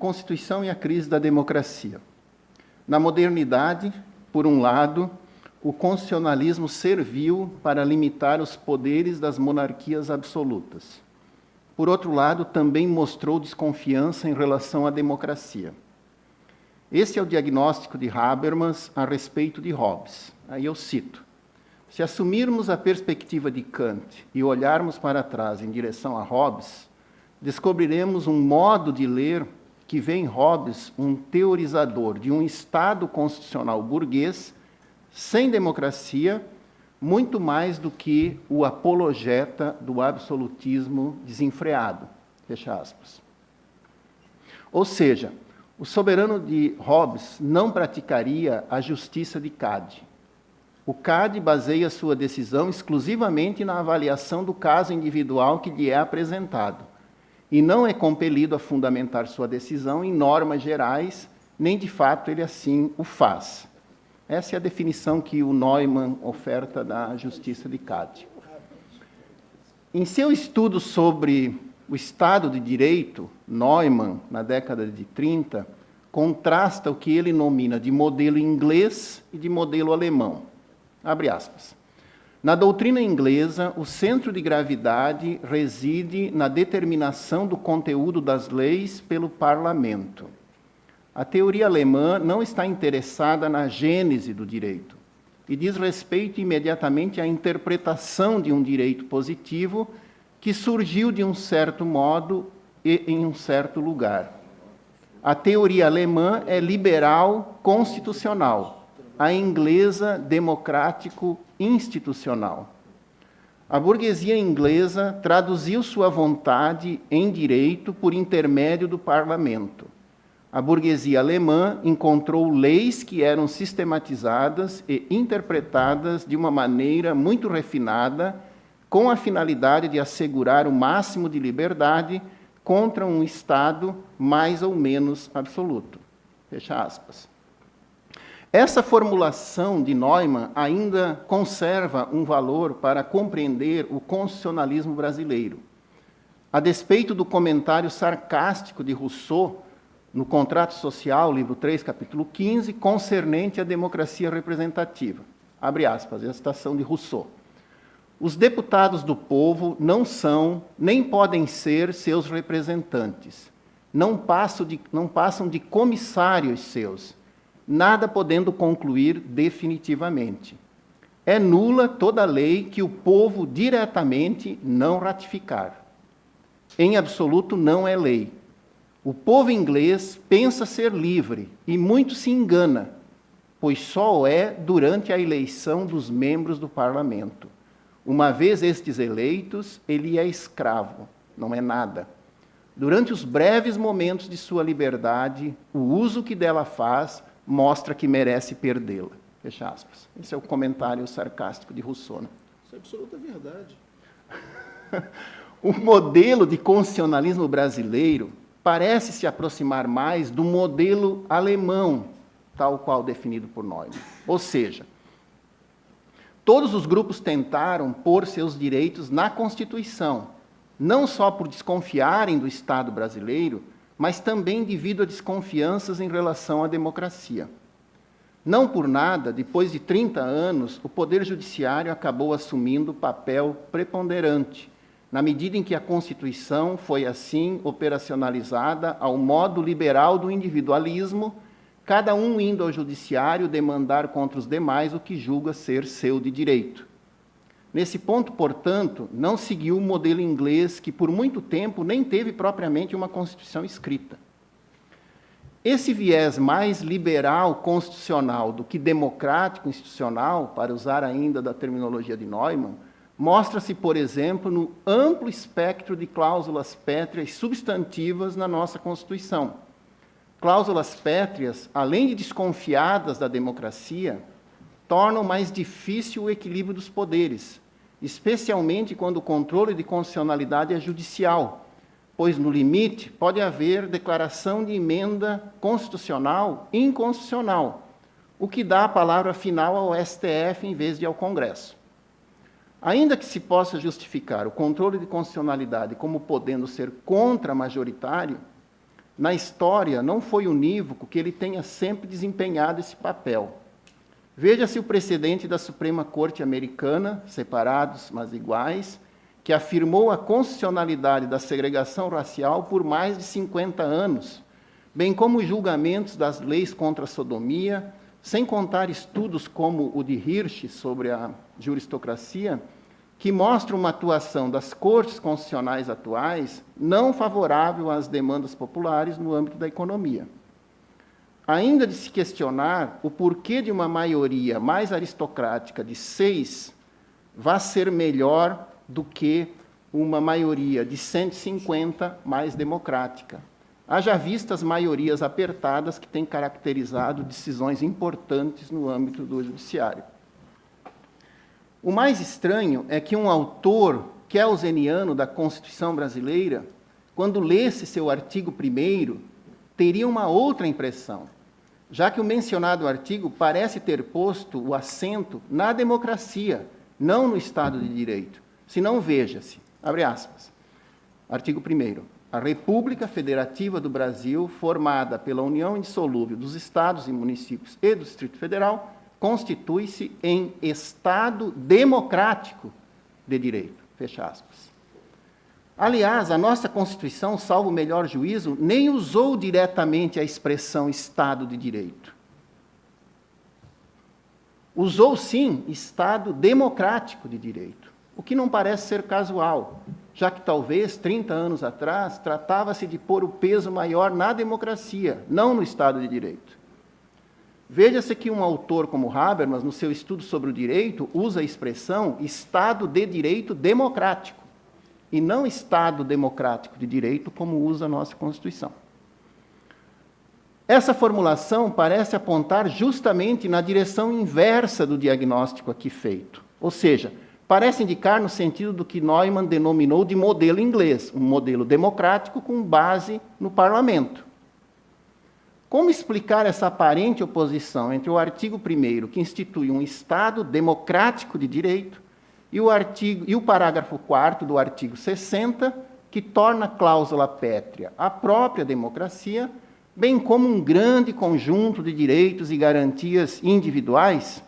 Constituição e a crise da democracia. Na modernidade, por um lado, o constitucionalismo serviu para limitar os poderes das monarquias absolutas. Por outro lado, também mostrou desconfiança em relação à democracia. Esse é o diagnóstico de Habermas a respeito de Hobbes. Aí eu cito: se assumirmos a perspectiva de Kant e olharmos para trás em direção a Hobbes, descobriremos um modo de ler que vê em Hobbes um teorizador de um Estado constitucional burguês, sem democracia, muito mais do que o apologeta do absolutismo desenfreado. Fecha aspas. Ou seja, o soberano de Hobbes não praticaria a justiça de Cade. O Cade baseia sua decisão exclusivamente na avaliação do caso individual que lhe é apresentado, e não é compelido a fundamentar sua decisão em normas gerais, nem de fato ele assim o faz. Essa é a definição que o Neumann oferta da justiça de Cade. Em seu estudo sobre o Estado de Direito, Neumann, na década de 30, contrasta o que ele nomina de modelo inglês e de modelo alemão. Abre aspas. Na doutrina inglesa, o centro de gravidade reside na determinação do conteúdo das leis pelo parlamento. A teoria alemã não está interessada na gênese do direito e diz respeito imediatamente à interpretação de um direito positivo que surgiu de um certo modo e em um certo lugar. A teoria alemã é liberal constitucional, a inglesa democrático-institucional. A burguesia inglesa traduziu sua vontade em direito por intermédio do parlamento. A burguesia alemã encontrou leis que eram sistematizadas e interpretadas de uma maneira muito refinada, com a finalidade de assegurar o máximo de liberdade contra um Estado mais ou menos absoluto. Fecha aspas. Essa formulação de Neumann ainda conserva um valor para compreender o constitucionalismo brasileiro. A despeito do comentário sarcástico de Rousseau, no Contrato Social, livro 3, capítulo 15, concernente à democracia representativa. Abre aspas, é a citação de Rousseau. Os deputados do povo não são, nem podem ser seus representantes. Não passam de comissários seus, nada podendo concluir definitivamente. É nula toda lei que o povo diretamente não ratificar. Em absoluto, não é lei. O povo inglês pensa ser livre e muito se engana, pois só o é durante a eleição dos membros do parlamento. Uma vez estes eleitos, ele é escravo, não é nada. Durante os breves momentos de sua liberdade, o uso que dela faz mostra que merece perdê-la. Fecha aspas. Esse é o comentário sarcástico de Rousseau. Né? Isso é absoluta verdade. O modelo de constitucionalismo brasileiro parece se aproximar mais do modelo alemão, tal qual definido por Neumann. Ou seja, todos os grupos tentaram pôr seus direitos na Constituição, não só por desconfiarem do Estado brasileiro, mas também devido a desconfianças em relação à democracia. Não por nada, depois de 30 anos, o Poder Judiciário acabou assumindo papel preponderante, na medida em que a Constituição foi, assim, operacionalizada ao modo liberal do individualismo, cada um indo ao Judiciário demandar contra os demais o que julga ser seu de direito. Nesse ponto, portanto, não seguiu o modelo inglês, que por muito tempo nem teve propriamente uma Constituição escrita. Esse viés mais liberal constitucional do que democrático institucional, para usar ainda da terminologia de Neumann, mostra-se, por exemplo, no amplo espectro de cláusulas pétreas substantivas na nossa Constituição. Cláusulas pétreas, além de desconfiadas da democracia, tornam mais difícil o equilíbrio dos poderes, especialmente quando o controle de constitucionalidade é judicial, pois, no limite, pode haver declaração de emenda constitucional inconstitucional, o que dá a palavra final ao STF em vez de ao Congresso. Ainda que se possa justificar o controle de constitucionalidade como podendo ser contra-majoritário, na história não foi unívoco que ele tenha sempre desempenhado esse papel. Veja-se o precedente da Suprema Corte Americana, separados mas iguais, que afirmou a constitucionalidade da segregação racial por mais de 50 anos, bem como julgamentos das leis contra a sodomia, sem contar estudos como o de Hirsch sobre a juristocracia, que mostram uma atuação das cortes constitucionais atuais não favorável às demandas populares no âmbito da economia. Ainda de se questionar o porquê de uma maioria mais aristocrática de 6 vai ser melhor do que uma maioria de 150 mais democrática. Haja vista as maiorias apertadas que têm caracterizado decisões importantes no âmbito do judiciário. O mais estranho é que um autor kelseniano da Constituição brasileira, quando lesse seu artigo 1º, teria uma outra impressão, já que o mencionado artigo parece ter posto o acento na democracia, não no Estado de Direito. Se não, veja-se, abre aspas, artigo 1º, a República Federativa do Brasil, formada pela união indissolúvel dos Estados e municípios e do Distrito Federal, constitui-se em Estado democrático de direito, fecha aspas. Aliás, a nossa Constituição, salvo o melhor juízo, nem usou diretamente a expressão Estado de Direito. Usou, sim, Estado democrático de direito, o que não parece ser casual, já que talvez, 30 anos atrás, tratava-se de pôr o peso maior na democracia, não no Estado de Direito. Veja-se que um autor como Habermas, no seu estudo sobre o direito, usa a expressão Estado de Direito Democrático, e não Estado Democrático de Direito, como usa a nossa Constituição. Essa formulação parece apontar justamente na direção inversa do diagnóstico aqui feito, ou seja, parece indicar no sentido do que Neumann denominou de modelo inglês, um modelo democrático com base no parlamento. Como explicar essa aparente oposição entre o artigo 1º, que institui um Estado democrático de direito, e o parágrafo 4º do artigo 60, que torna a cláusula pétrea a própria democracia, bem como um grande conjunto de direitos e garantias individuais?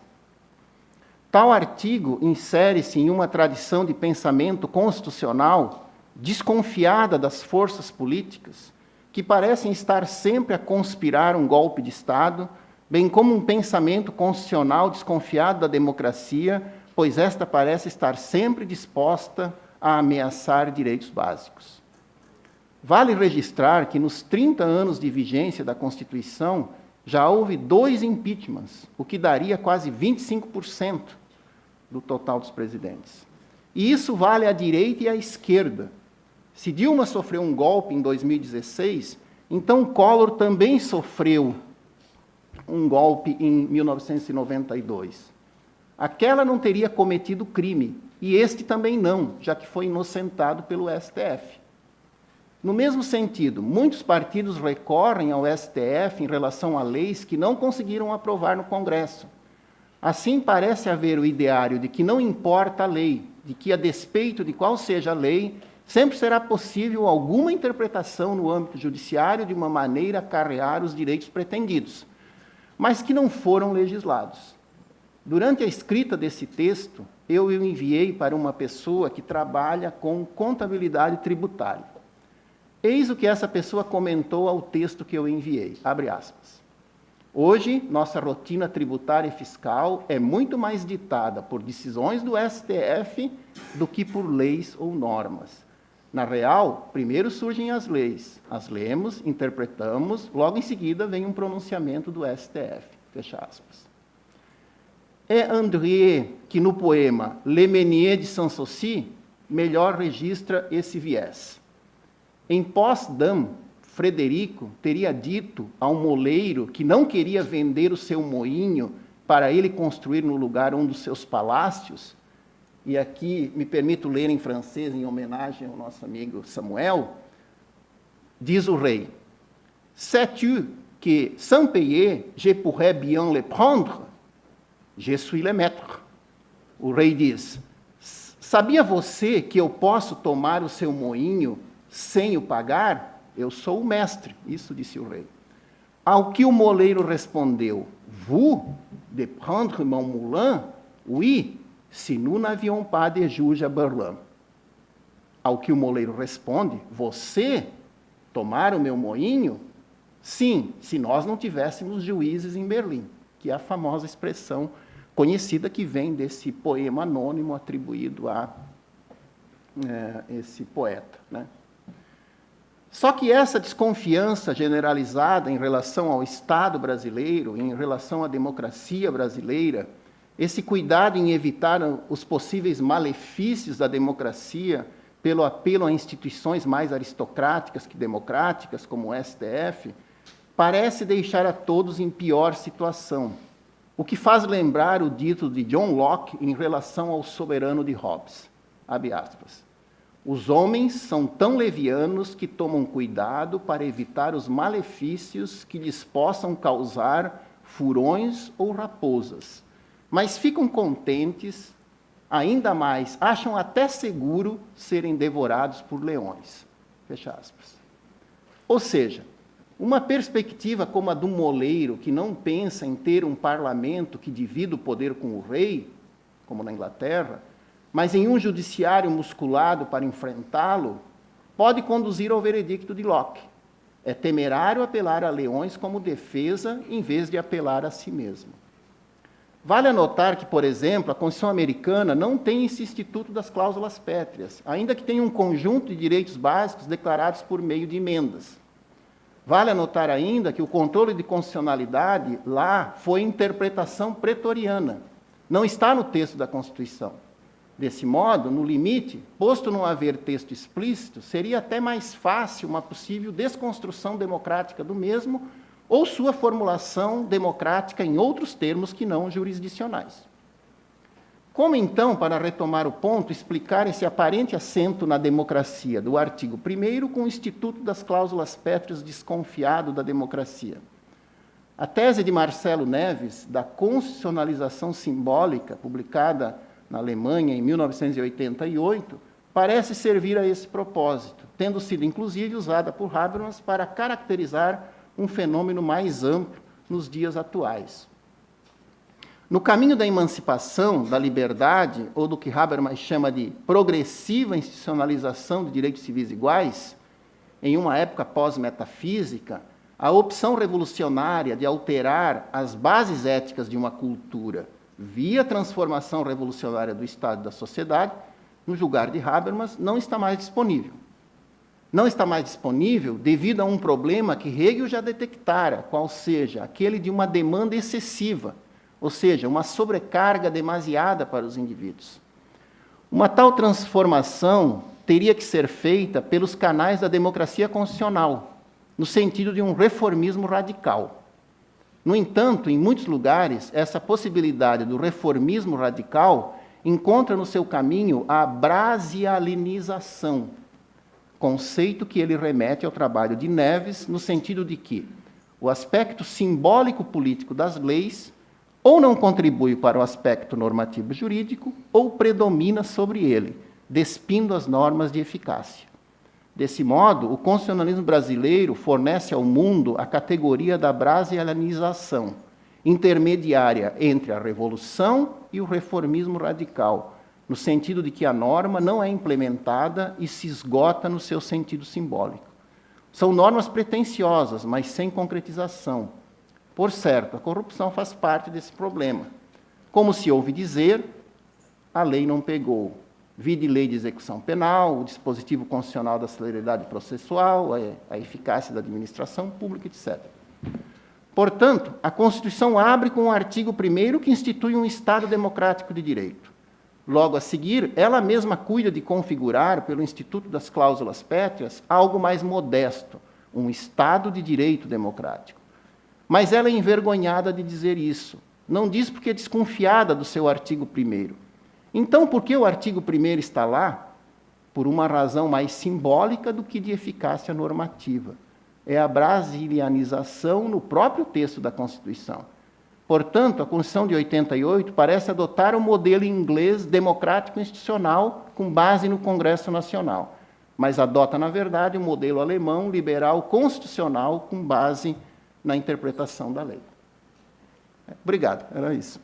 Tal artigo insere-se em uma tradição de pensamento constitucional desconfiada das forças políticas, que parecem estar sempre a conspirar um golpe de Estado, bem como um pensamento constitucional desconfiado da democracia, pois esta parece estar sempre disposta a ameaçar direitos básicos. Vale registrar que nos 30 anos de vigência da Constituição já houve 2 impeachments, o que daria quase 25% do total dos presidentes. E isso vale à direita e à esquerda. Se Dilma sofreu um golpe em 2016, então Collor também sofreu um golpe em 1992. Aquela não teria cometido crime, e este também não, já que foi inocentado pelo STF. No mesmo sentido, muitos partidos recorrem ao STF em relação a leis que não conseguiram aprovar no Congresso. Assim, parece haver o ideário de que não importa a lei, de que, a despeito de qual seja a lei, sempre será possível alguma interpretação no âmbito judiciário de uma maneira a acarrear os direitos pretendidos, mas que não foram legislados. Durante a escrita desse texto, eu o enviei para uma pessoa que trabalha com contabilidade tributária. Eis o que essa pessoa comentou ao texto que eu enviei, abre aspas. Hoje, nossa rotina tributária e fiscal é muito mais ditada por decisões do STF do que por leis ou normas. Na real, primeiro surgem as leis, as lemos, interpretamos, logo em seguida vem um pronunciamento do STF. Fecha aspas. É Andrié que, no poema Le Meunier de Sanssouci, melhor registra esse viés. Em Potsdam, Frederico teria dito a um moleiro que não queria vender o seu moinho para ele construir no lugar um dos seus palácios, e aqui me permito ler em francês, em homenagem ao nosso amigo Samuel, diz o rei, sais-tu que, sans payer, je pourrais bien le prendre? Je suis le maître. O rei diz, sabia você que eu posso tomar o seu moinho sem o pagar? eu sou o mestre, isso disse o rei. Ao que o moleiro respondeu, vous, de prendre mon moulin? Oui, si nous n'avions pas de juge à Berlin. Ao que o moleiro responde, você tomar o meu moinho? Sim, se nós não tivéssemos juízes em Berlim, que é a famosa expressão conhecida que vem desse poema anônimo atribuído a esse poeta, né? Só que essa desconfiança generalizada em relação ao Estado brasileiro, em relação à democracia brasileira, esse cuidado em evitar os possíveis malefícios da democracia pelo apelo a instituições mais aristocráticas que democráticas, como o STF, parece deixar a todos em pior situação, o que faz lembrar o dito de John Locke em relação ao soberano de Hobbes, abre aspas, os homens são tão levianos que tomam cuidado para evitar os malefícios que lhes possam causar furões ou raposas, mas ficam contentes, ainda mais, acham até seguro serem devorados por leões. Fecha aspas. Ou seja, uma perspectiva como a do moleiro, que não pensa em ter um parlamento que divida o poder com o rei, como na Inglaterra, mas em um judiciário musculado para enfrentá-lo, pode conduzir ao veredicto de Locke. É temerário apelar a leões como defesa, em vez de apelar a si mesmo. Vale anotar que, por exemplo, a Constituição americana não tem esse instituto das cláusulas pétreas, ainda que tenha um conjunto de direitos básicos declarados por meio de emendas. Vale anotar ainda que o controle de constitucionalidade lá foi interpretação pretoriana, não está no texto da Constituição. Desse modo, no limite, posto não haver texto explícito, seria até mais fácil uma possível desconstrução democrática do mesmo ou sua formulação democrática em outros termos que não jurisdicionais. Como, então, para retomar o ponto, explicar esse aparente assento na democracia do artigo 1º com o Instituto das Cláusulas Pétreas desconfiado da democracia? A tese de Marcelo Neves, da constitucionalização simbólica, publicada na Alemanha em 1988, parece servir a esse propósito, tendo sido, inclusive, usada por Habermas para caracterizar um fenômeno mais amplo nos dias atuais. No caminho da emancipação, da liberdade, ou do que Habermas chama de progressiva institucionalização de direitos civis iguais, em uma época pós-metafísica, a opção revolucionária de alterar as bases éticas de uma cultura via transformação revolucionária do Estado e da sociedade, no julgar de Habermas, não está mais disponível. Não está mais disponível devido a um problema que Hegel já detectara, qual seja aquele de uma demanda excessiva, ou seja, uma sobrecarga demasiada para os indivíduos. Uma tal transformação teria que ser feita pelos canais da democracia constitucional, no sentido de um reformismo radical. No entanto, em muitos lugares, essa possibilidade do reformismo radical encontra no seu caminho a brasileirização, conceito que ele remete ao trabalho de Neves, no sentido de que o aspecto simbólico-político das leis ou não contribui para o aspecto normativo-jurídico ou predomina sobre ele, despindo as normas de eficácia. Desse modo, o constitucionalismo brasileiro fornece ao mundo a categoria da brasileirização, intermediária entre a revolução e o reformismo radical, no sentido de que a norma não é implementada e se esgota no seu sentido simbólico. São normas pretensiosas, mas sem concretização. Por certo, a corrupção faz parte desse problema. Como se ouve dizer, a lei não pegou. Vide lei de execução penal, o dispositivo constitucional da celeridade processual, a eficácia da administração pública, etc. Portanto, a Constituição abre com o artigo 1º que institui um Estado democrático de direito. Logo a seguir, ela mesma cuida de configurar, pelo Instituto das Cláusulas Pétreas, algo mais modesto, um Estado de direito democrático. Mas ela é envergonhada de dizer isso. Não diz porque é desconfiada do seu artigo 1º. Então, por que o artigo 1º está lá? Por uma razão mais simbólica do que de eficácia normativa. É a brasilianização no próprio texto da Constituição. Portanto, a Constituição de 88 parece adotar o modelo inglês democrático institucional com base no Congresso Nacional. mas adota, na verdade, um modelo alemão liberal constitucional com base na interpretação da lei. Obrigado, era isso.